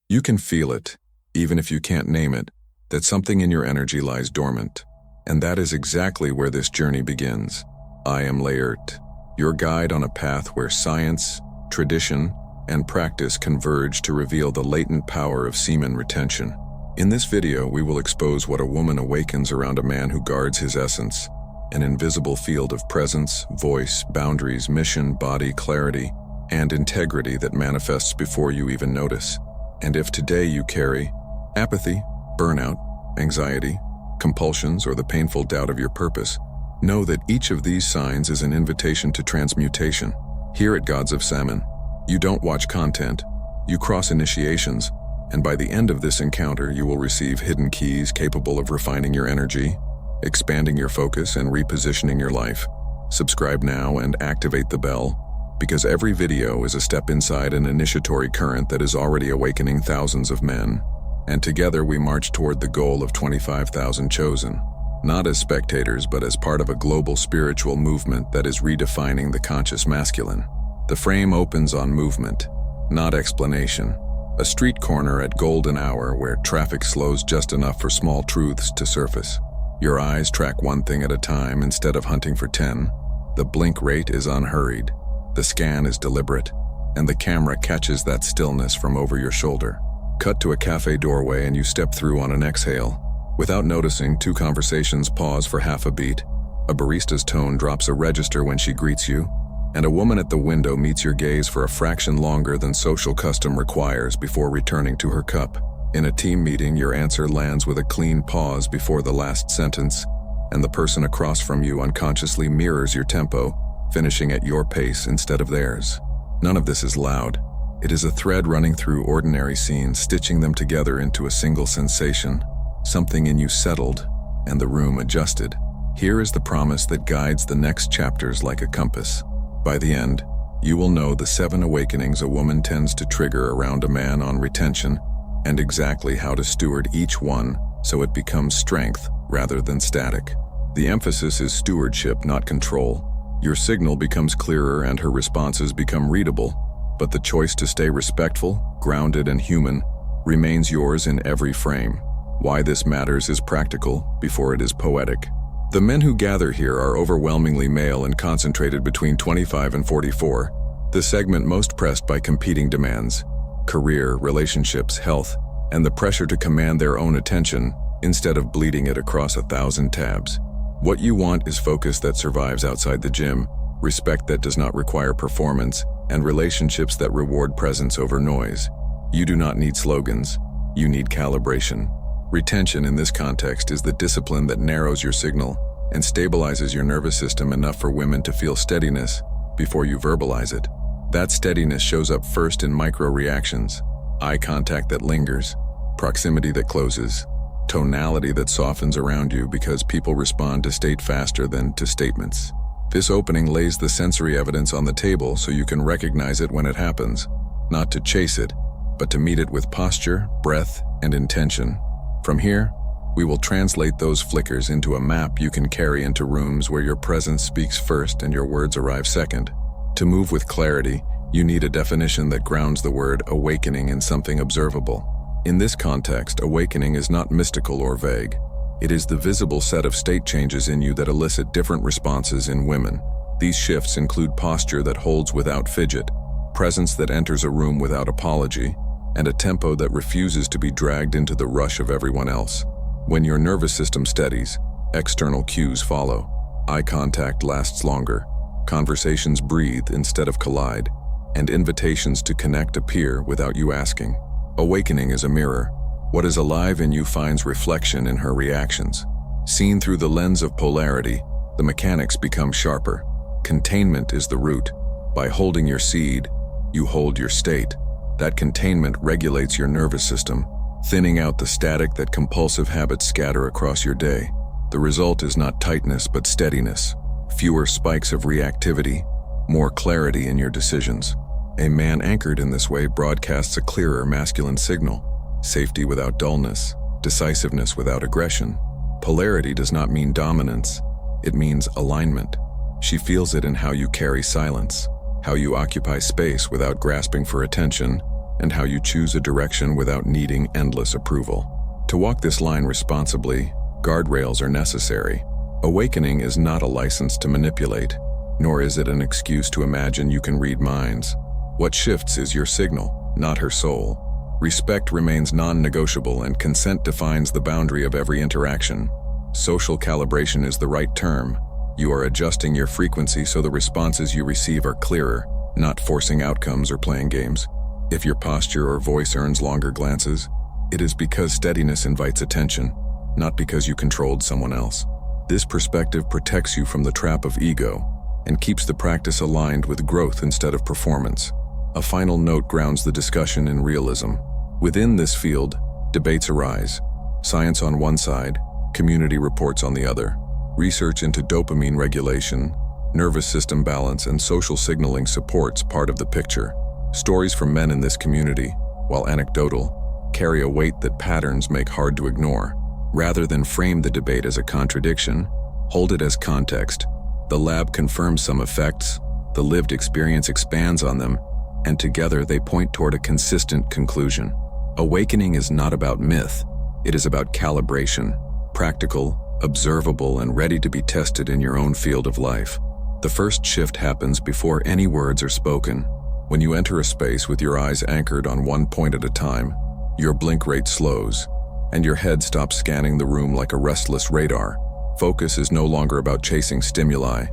You can feel it, even if you can't name it, that something in your energy lies dormant. And that is exactly where this journey begins. I am Layert, your guide on a path where science, tradition, and practice converge to reveal the latent power of semen retention. In this video, we will expose what a woman awakens around a man who guards his essence, an invisible field of presence, voice, boundaries, mission, body, clarity, and integrity that manifests before you even notice. And if today you carry apathy, burnout, anxiety, compulsions, or the painful doubt of your purpose, know that each of these signs is an invitation to transmutation. Here at Gods of SEMEN, you don't watch content, you cross initiations, and by the end of this encounter you will receive hidden keys capable of refining your energy, expanding your focus, and repositioning your life. Subscribe now and activate the bell, because every video is a step inside an initiatory current that is already awakening thousands of men. And together we march toward the goal of 25,000 chosen, not as spectators but as part of a global spiritual movement that is redefining the conscious masculine. The frame opens on movement, not explanation. A street corner at golden hour where traffic slows just enough for small truths to surface. Your eyes track one thing at a time instead of hunting for 10. The blink rate is unhurried. The scan is deliberate, and the camera catches that stillness from over your shoulder. Cut to a cafe doorway and you step through on an exhale. Without noticing, two conversations pause for half a beat. A barista's tone drops a register when she greets you, and a woman at the window meets your gaze for a fraction longer than social custom requires before returning to her cup. In a team meeting, your answer lands with a clean pause before the last sentence, and the person across from you unconsciously mirrors your tempo, finishing at your pace instead of theirs. None of this is loud. It is a thread running through ordinary scenes, stitching them together into a single sensation. Something in you settled, and the room adjusted. Here is the promise that guides the next chapters like a compass. By the end, you will know the 7 awakenings a woman tends to trigger around a man on retention, and exactly how to steward each one so it becomes strength rather than static. The emphasis is stewardship, not control. Your signal becomes clearer and her responses become readable, but the choice to stay respectful, grounded, and human remains yours in every frame. Why this matters is practical before it is poetic. The men who gather here are overwhelmingly male and concentrated between 25 and 44, the segment most pressed by competing demands, career, relationships, health, and the pressure to command their own attention instead of bleeding it across 1,000 tabs. What you want is focus that survives outside the gym, respect that does not require performance, and relationships that reward presence over noise. You do not need slogans, you need calibration. Retention in this context is the discipline that narrows your signal and stabilizes your nervous system enough for women to feel steadiness before you verbalize it. That steadiness shows up first in micro reactions: eye contact that lingers, proximity that closes, tonality that softens around you because people respond to state faster than to statements. This opening lays the sensory evidence on the table so you can recognize it when it happens, not to chase it, but to meet it with posture, breath, and intention. From here, we will translate those flickers into a map you can carry into rooms where your presence speaks first and your words arrive second. To move with clarity, you need a definition that grounds the word awakening in something observable. In this context, awakening is not mystical or vague. It is the visible set of state changes in you that elicit different responses in women. These shifts include posture that holds without fidget, presence that enters a room without apology, and a tempo that refuses to be dragged into the rush of everyone else. When your nervous system steadies, external cues follow. Eye contact lasts longer, conversations breathe instead of collide, and invitations to connect appear without you asking. Awakening is a mirror. What is alive in you finds reflection in her reactions. Seen through the lens of polarity, the mechanics become sharper. Containment is the root. By holding your seed, you hold your state. That containment regulates your nervous system, thinning out the static that compulsive habits scatter across your day. The result is not tightness but steadiness, fewer spikes of reactivity, more clarity in your decisions. A man anchored in this way broadcasts a clearer masculine signal: safety without dullness, decisiveness without aggression. Polarity does not mean dominance, it means alignment. She feels it in how you carry silence, how you occupy space without grasping for attention, and how you choose a direction without needing endless approval. To walk this line responsibly, guardrails are necessary. Awakening is not a license to manipulate, nor is it an excuse to imagine you can read minds. What shifts is your signal, not her soul. Respect remains non-negotiable, and consent defines the boundary of every interaction. Social calibration is the right term. You are adjusting your frequency so the responses you receive are clearer, not forcing outcomes or playing games. If your posture or voice earns longer glances, it is because steadiness invites attention, not because you controlled someone else. This perspective protects you from the trap of ego and keeps the practice aligned with growth instead of performance. A final note grounds the discussion in realism. Within this field, debates arise. Science on one side, community reports on the other. Research into dopamine regulation, nervous system balance, and social signaling supports part of the picture. Stories from men in this community, while anecdotal, carry a weight that patterns make hard to ignore. Rather than frame the debate as a contradiction, hold it as context. The lab confirms some effects, the lived experience expands on them, and together they point toward a consistent conclusion. Awakening is not about myth, it is about calibration, practical, observable, and ready to be tested in your own field of life. The first shift happens before any words are spoken. When you enter a space with your eyes anchored on one point at a time, your blink rate slows, and your head stops scanning the room like a restless radar. Focus is no longer about chasing stimuli.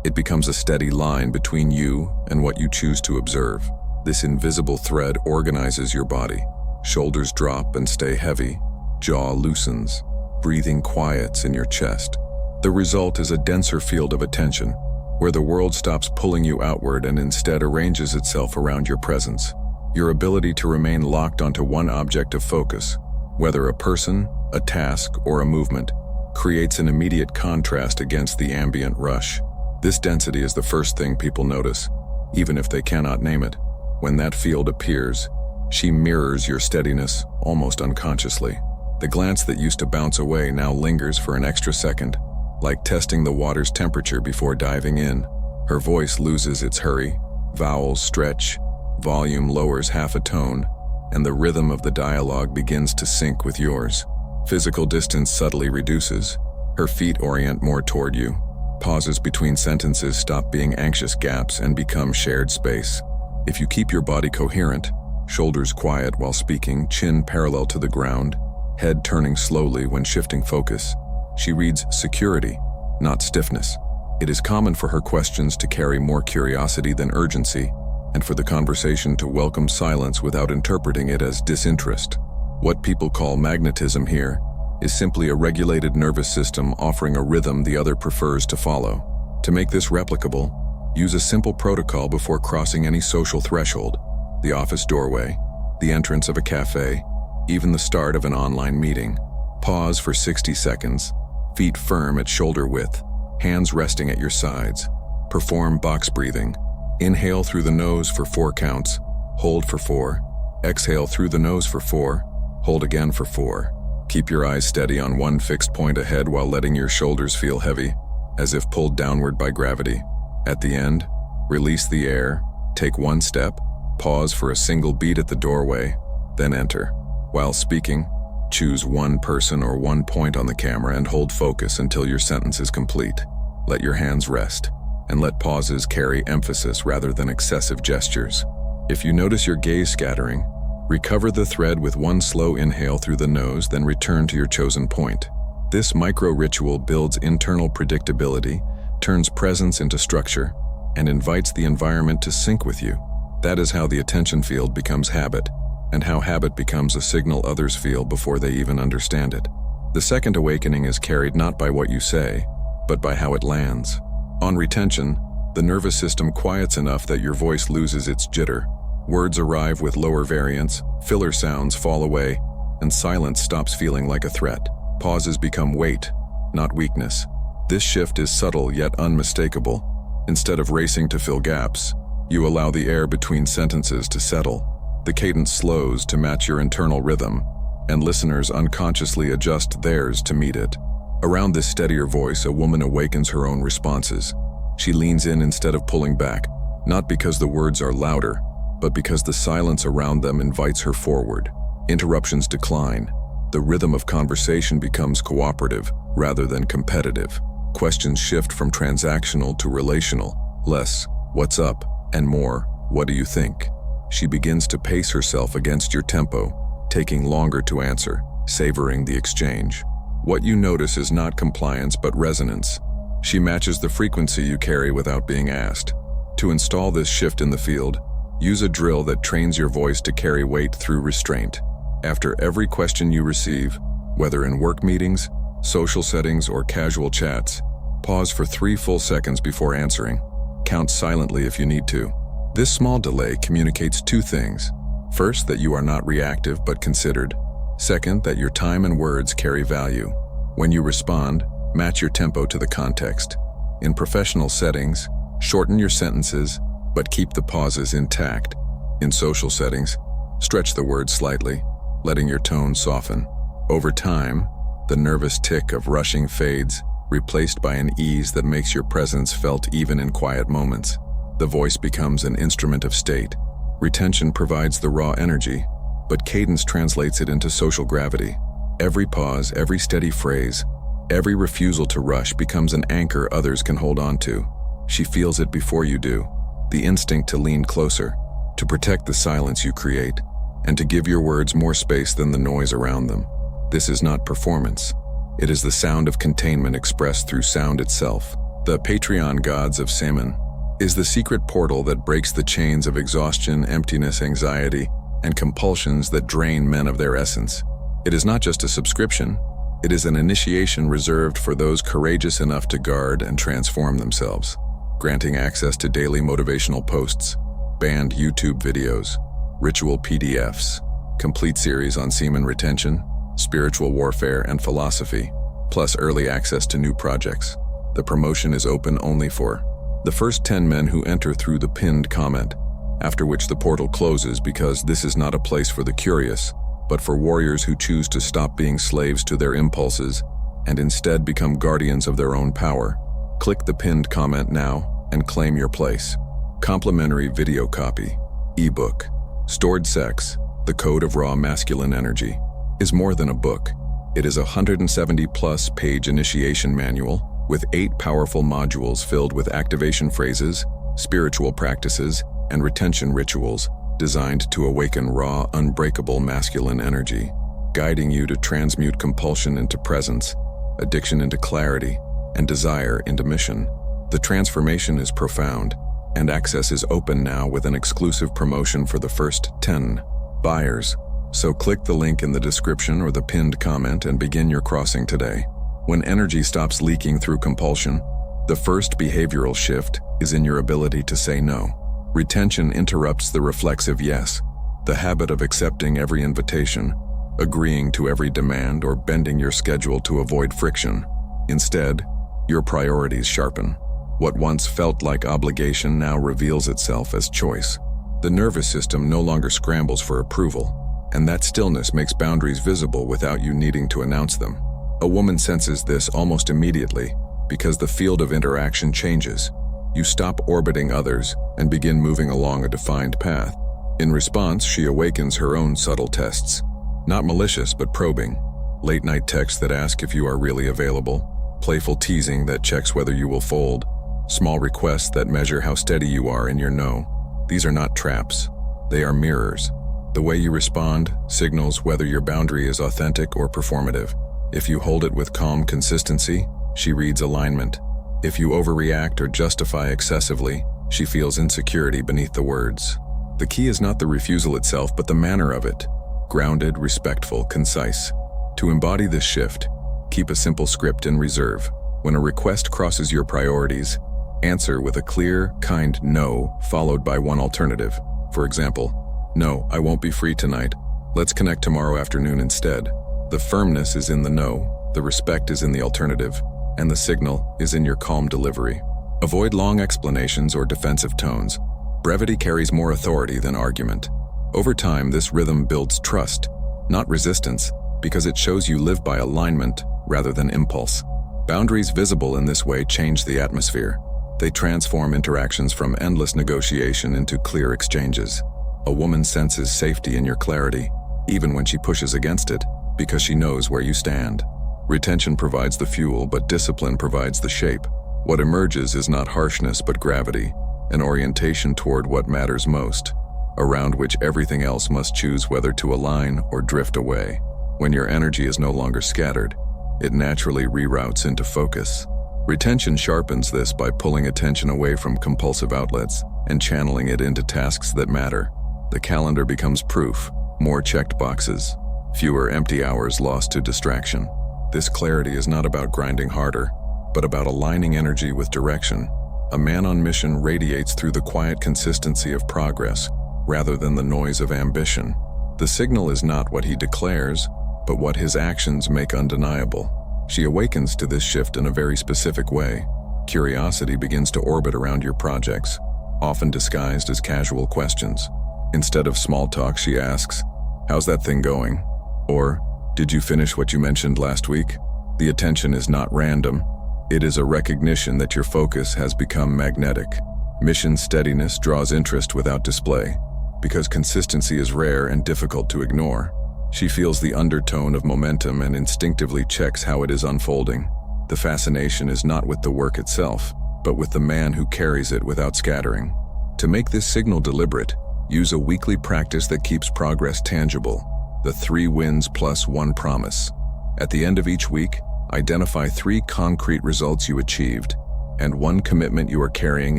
It becomes a steady line between you and what you choose to observe. This invisible thread organizes your body. Shoulders drop and stay heavy. Jaw loosens. Breathing quiets in your chest. The result is a denser field of attention, where the world stops pulling you outward and instead arranges itself around your presence. Your ability to remain locked onto one object of focus, whether a person, a task, or a movement, creates an immediate contrast against the ambient rush. This density is the first thing people notice, even if they cannot name it. When that field appears, she mirrors your steadiness almost unconsciously. The glance that used to bounce away now lingers for an extra second, like testing the water's temperature before diving in. Her voice loses its hurry, vowels stretch, volume lowers half a tone, and the rhythm of the dialogue begins to sync with yours. Physical distance subtly reduces. Her feet orient more toward you. Pauses between sentences stop being anxious gaps and become shared space. If you keep your body coherent, shoulders quiet while speaking, chin parallel to the ground, head turning slowly when shifting focus, she reads security, not stiffness. It is common for her questions to carry more curiosity than urgency, and for the conversation to welcome silence without interpreting it as disinterest. What people call magnetism here is simply a regulated nervous system offering a rhythm the other prefers to follow. To make this replicable, use a simple protocol before crossing any social threshold: the office doorway, the entrance of a cafe, even the start of an online meeting. Pause for 60 seconds, feet firm at shoulder width, hands resting at your sides. Perform box breathing. Inhale through the nose for 4 counts, hold for 4, exhale through the nose for 4, hold again for 4. Keep your eyes steady on one fixed point ahead while letting your shoulders feel heavy, as if pulled downward by gravity. At the end, release the air, take one step, pause for a single beat at the doorway, then enter. While speaking, choose one person or one point on the camera and hold focus until your sentence is complete. Let your hands rest, and let pauses carry emphasis rather than excessive gestures. If you notice your gaze scattering, recover the thread with one slow inhale through the nose, then return to your chosen point. This micro-ritual builds internal predictability, turns presence into structure, and invites the environment to sync with you. That is how the attention field becomes habit, and how habit becomes a signal others feel before they even understand it. The second awakening is carried not by what you say, but by how it lands. On retention, the nervous system quiets enough that your voice loses its jitter. Words arrive with lower variance, filler sounds fall away, and silence stops feeling like a threat. Pauses become weight, not weakness. This shift is subtle yet unmistakable. Instead of racing to fill gaps, you allow the air between sentences to settle. The cadence slows to match your internal rhythm, and listeners unconsciously adjust theirs to meet it. Around this steadier voice, a woman awakens her own responses. She leans in instead of pulling back, not because the words are louder, but because the silence around them invites her forward. Interruptions decline. The rhythm of conversation becomes cooperative rather than competitive. Questions shift from transactional to relational, less, "What's up?" and more, "What do you think?" She begins to pace herself against your tempo, taking longer to answer, savoring the exchange. What you notice is not compliance but resonance. She matches the frequency you carry without being asked. To install this shift in the field, use a drill that trains your voice to carry weight through restraint. After every question you receive, whether in work meetings, social settings, or casual chats, pause for 3 full seconds before answering. Count silently if you need to. This small delay communicates 2 things. First, that you are not reactive but considered. Second, that your time and words carry value. When you respond, match your tempo to the context. In professional settings, shorten your sentences, but keep the pauses intact. In social settings, stretch the words slightly, letting your tone soften. Over time, the nervous tick of rushing fades, replaced by an ease that makes your presence felt even in quiet moments. The voice becomes an instrument of state. Retention provides the raw energy, but cadence translates it into social gravity. Every pause, every steady phrase, every refusal to rush becomes an anchor others can hold on to. She feels it before you do. The instinct to lean closer, to protect the silence you create, and to give your words more space than the noise around them. This is not performance. It is the sound of containment expressed through sound itself. The Patreon gods of SEMEN is the secret portal that breaks the chains of exhaustion, emptiness, anxiety, and compulsions that drain men of their essence. It is not just a subscription, it is an initiation reserved for those courageous enough to guard and transform themselves, granting access to daily motivational posts, banned YouTube videos, ritual PDFs, complete series on semen retention, spiritual warfare, and philosophy, plus early access to new projects. The promotion is open only for the first 10 men who enter through the pinned comment, after which the portal closes because this is not a place for the curious, but for warriors who choose to stop being slaves to their impulses and instead become guardians of their own power. Click the pinned comment now and claim your place. Complimentary video copy, ebook, Stored Sex, The Code of Raw Masculine Energy, is more than a book. It is a 170-plus page initiation manual with 8 powerful modules filled with activation phrases, spiritual practices, and retention rituals designed to awaken raw, unbreakable masculine energy, guiding you to transmute compulsion into presence, addiction into clarity, and desire into mission. The transformation is profound, and access is open now with an exclusive promotion for the first 10 buyers. So click the link in the description or the pinned comment and begin your crossing today. When energy stops leaking through compulsion, the first behavioral shift is in your ability to say no. Retention interrupts the reflexive yes, the habit of accepting every invitation, agreeing to every demand, or bending your schedule to avoid friction. Instead, your priorities sharpen. What once felt like obligation now reveals itself as choice. The nervous system no longer scrambles for approval, and that stillness makes boundaries visible without you needing to announce them. A woman senses this almost immediately because the field of interaction changes. You stop orbiting others and begin moving along a defined path. In response, she awakens her own subtle tests. Not malicious, but probing. Late-night texts that ask if you are really available. Playful teasing that checks whether you will fold. Small requests that measure how steady you are in your no. These are not traps. They are mirrors. The way you respond signals whether your boundary is authentic or performative. If you hold it with calm consistency, she reads alignment. If you overreact or justify excessively, she feels insecurity beneath the words. The key is not the refusal itself, but the manner of it. Grounded, respectful, concise. To embody this shift, keep a simple script in reserve. When a request crosses your priorities, answer with a clear, kind no, followed by one alternative. For example, "No, I won't be free tonight. Let's connect tomorrow afternoon instead." The firmness is in the no, the respect is in the alternative, and the signal is in your calm delivery. Avoid long explanations or defensive tones. Brevity carries more authority than argument. Over time, this rhythm builds trust, not resistance, because it shows you live by alignment rather than impulse. Boundaries visible in this way change the atmosphere. They transform interactions from endless negotiation into clear exchanges. A woman senses safety in your clarity, even when she pushes against it, because she knows where you stand. Retention provides the fuel, but discipline provides the shape. What emerges is not harshness but gravity, an orientation toward what matters most, around which everything else must choose whether to align or drift away. When your energy is no longer scattered, it naturally reroutes into focus. Retention sharpens this by pulling attention away from compulsive outlets and channeling it into tasks that matter. The calendar becomes proof, more checked boxes, fewer empty hours lost to distraction. This clarity is not about grinding harder, but about aligning energy with direction. A man on mission radiates through the quiet consistency of progress, rather than the noise of ambition. The signal is not what he declares, but what his actions make undeniable. She awakens to this shift in a very specific way. Curiosity begins to orbit around your projects, often disguised as casual questions. Instead of small talk, she asks, "How's that thing going?" Or, "Did you finish what you mentioned last week?" The attention is not random. It is a recognition that your focus has become magnetic. Mission steadiness draws interest without display, because consistency is rare and difficult to ignore. She feels the undertone of momentum and instinctively checks how it is unfolding. The fascination is not with the work itself, but with the man who carries it without scattering. To make this signal deliberate, use a weekly practice that keeps progress tangible, the 3 wins plus 1 promise. At the end of each week, identify 3 concrete results you achieved and 1 commitment you are carrying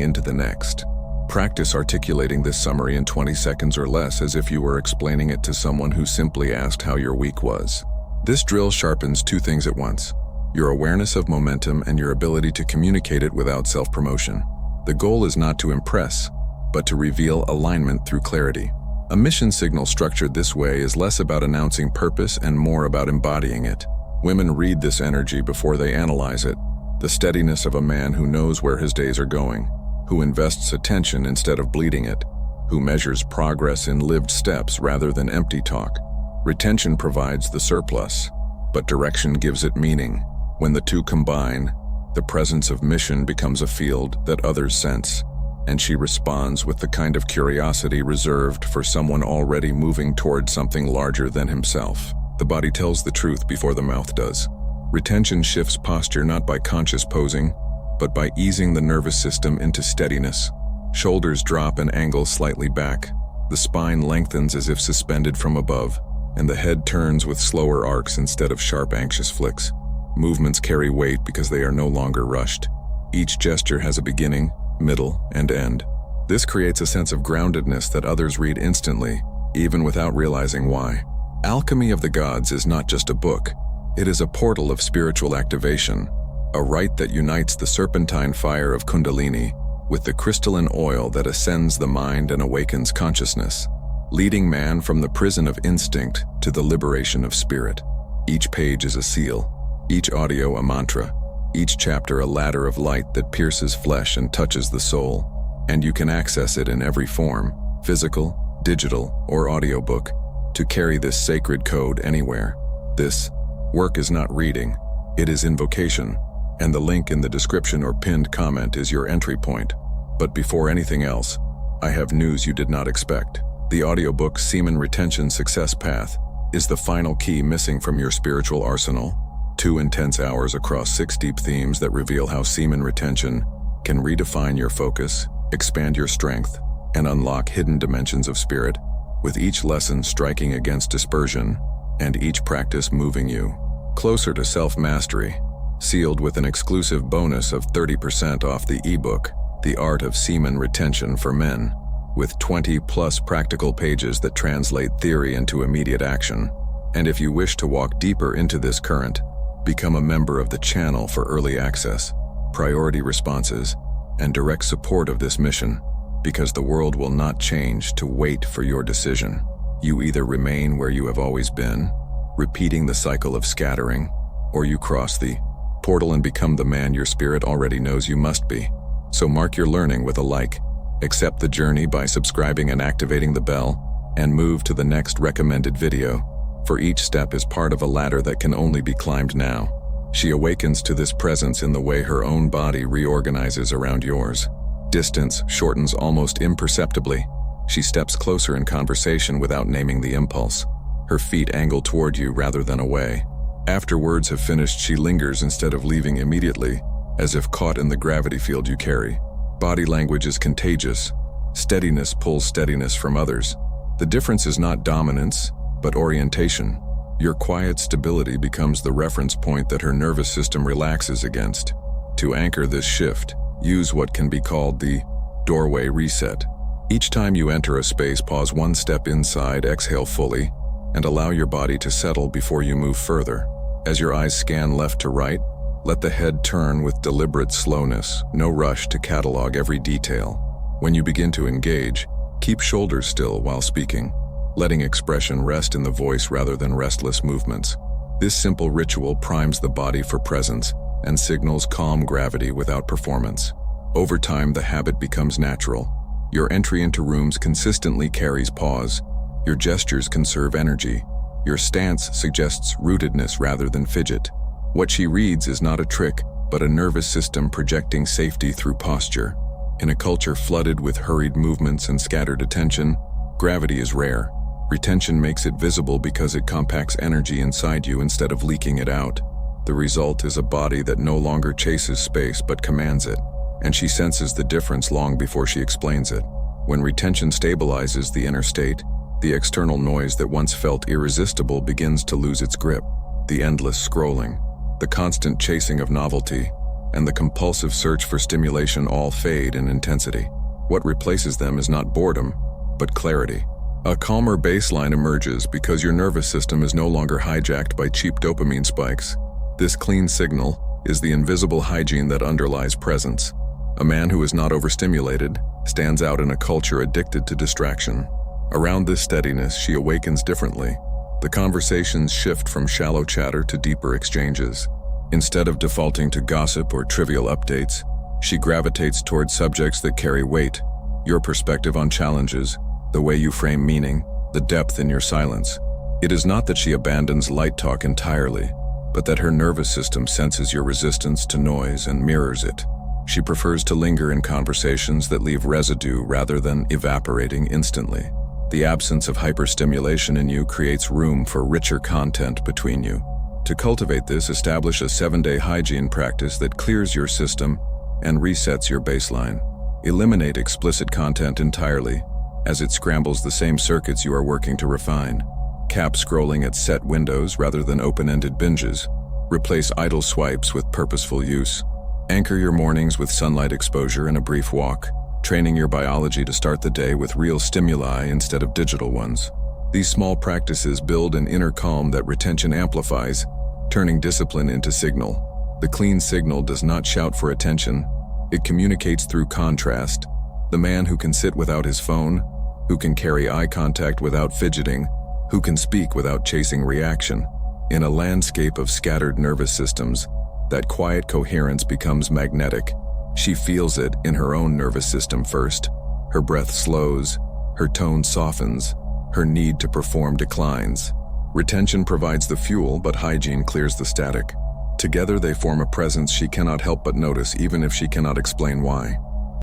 into the next. Practice articulating this summary in 20 seconds or less as if you were explaining it to someone who simply asked how your week was. This drill sharpens 2 things at once: your awareness of momentum and your ability to communicate it without self-promotion. The goal is not to impress, but to reveal alignment through clarity. A mission signal structured this way is less about announcing purpose and more about embodying it. Women read this energy before they analyze it, the steadiness of a man who knows where his days are going, who invests attention instead of bleeding it, who measures progress in lived steps rather than empty talk. Retention provides the surplus, but direction gives it meaning. When the two combine, the presence of mission becomes a field that others sense, and she responds with the kind of curiosity reserved for someone already moving toward something larger than himself. The body tells the truth before the mouth does. Retention shifts posture not by conscious posing, but by easing the nervous system into steadiness. Shoulders drop and angle slightly back. The spine lengthens as if suspended from above, and the head turns with slower arcs instead of sharp, anxious flicks. Movements carry weight because they are no longer rushed. Each gesture has a beginning, middle, and end. This creates a sense of groundedness that others read instantly, even without realizing why. Alchemy of the Gods is not just a book. It is a portal of spiritual activation, a rite that unites the serpentine fire of Kundalini with the crystalline oil that ascends the mind and awakens consciousness, leading man from the prison of instinct to the liberation of spirit. Each page is a seal, each audio a mantra, each chapter a ladder of light that pierces flesh and touches the soul, and you can access it in every form, physical, digital, or audiobook, to carry this sacred code anywhere. This work is not reading, it is invocation, and the link in the description or pinned comment is your entry point. But before anything else, I have news you did not expect. The audiobook Semen Retention Success Path is the final key missing from your spiritual arsenal. 2 intense hours across 6 deep themes that reveal how semen retention can redefine your focus, expand your strength, and unlock hidden dimensions of spirit, with each lesson striking against dispersion and each practice moving you closer to self-mastery. Sealed with an exclusive bonus of 30% off the ebook, The Art of Semen Retention for Men, with 20+ practical pages that translate theory into immediate action. And if you wish to walk deeper into this current, become a member of the channel for early access, priority responses, and direct support of this mission, because the world will not change to wait for your decision. You either remain where you have always been, repeating the cycle of scattering, or you cross the portal and become the man your spirit already knows you must be. So mark your learning with a like, accept the journey by subscribing and activating the bell, and move to the next recommended video, for each step is part of a ladder that can only be climbed now. She awakens to this presence in the way her own body reorganizes around yours. Distance shortens almost imperceptibly. She steps closer in conversation without naming the impulse. Her feet angle toward you rather than away. After words have finished, she lingers instead of leaving immediately, as if caught in the gravity field you carry. Body language is contagious. Steadiness pulls steadiness from others. The difference is not dominance, but orientation. Your quiet stability becomes the reference point that her nervous system relaxes against. To anchor this shift, use what can be called the doorway reset. Each time you enter a space, pause one step inside, exhale fully, and allow your body to settle before you move further. As your eyes scan left to right, let the head turn with deliberate slowness, no rush to catalog every detail. When you begin to engage, keep shoulders still while speaking, letting expression rest in the voice rather than restless movements. This simple ritual primes the body for presence and signals calm gravity without performance. Over time, the habit becomes natural. Your entry into rooms consistently carries pause. Your gestures conserve energy. Your stance suggests rootedness rather than fidget. What she reads is not a trick, but a nervous system projecting safety through posture. In a culture flooded with hurried movements and scattered attention, gravity is rare. Retention makes it visible because it compacts energy inside you instead of leaking it out. The result is a body that no longer chases space but commands it, and she senses the difference long before she explains it. When retention stabilizes the inner state, the external noise that once felt irresistible begins to lose its grip. The endless scrolling, the constant chasing of novelty, and the compulsive search for stimulation all fade in intensity. What replaces them is not boredom, but clarity. A calmer baseline emerges because your nervous system is no longer hijacked by cheap dopamine spikes. This clean signal is the invisible hygiene that underlies presence. A man who is not overstimulated stands out in a culture addicted to distraction. Around this steadiness, she awakens differently. The conversations shift from shallow chatter to deeper exchanges. Instead of defaulting to gossip or trivial updates, she gravitates toward subjects that carry weight: your perspective on challenges, the way you frame meaning, the depth in your silence. It is not that she abandons light talk entirely, but that her nervous system senses your resistance to noise and mirrors it. She prefers to linger in conversations that leave residue rather than evaporating instantly. The absence of hyperstimulation in you creates room for richer content between you. To cultivate this, establish a 7-day hygiene practice that clears your system and resets your baseline. Eliminate explicit content entirely, as it scrambles the same circuits you are working to refine. Cap scrolling at set windows rather than open-ended binges. Replace idle swipes with purposeful use. Anchor your mornings with sunlight exposure and a brief walk, training your biology to start the day with real stimuli instead of digital ones. These small practices build an inner calm that retention amplifies, turning discipline into signal. The clean signal does not shout for attention. It communicates through contrast. The man who can sit without his phone, who can carry eye contact without fidgeting, who can speak without chasing reaction. In a landscape of scattered nervous systems, that quiet coherence becomes magnetic. She feels it in her own nervous system first. Her breath slows, her tone softens, her need to perform declines. Retention provides the fuel, but hygiene clears the static. Together they form a presence she cannot help but notice, even if she cannot explain why.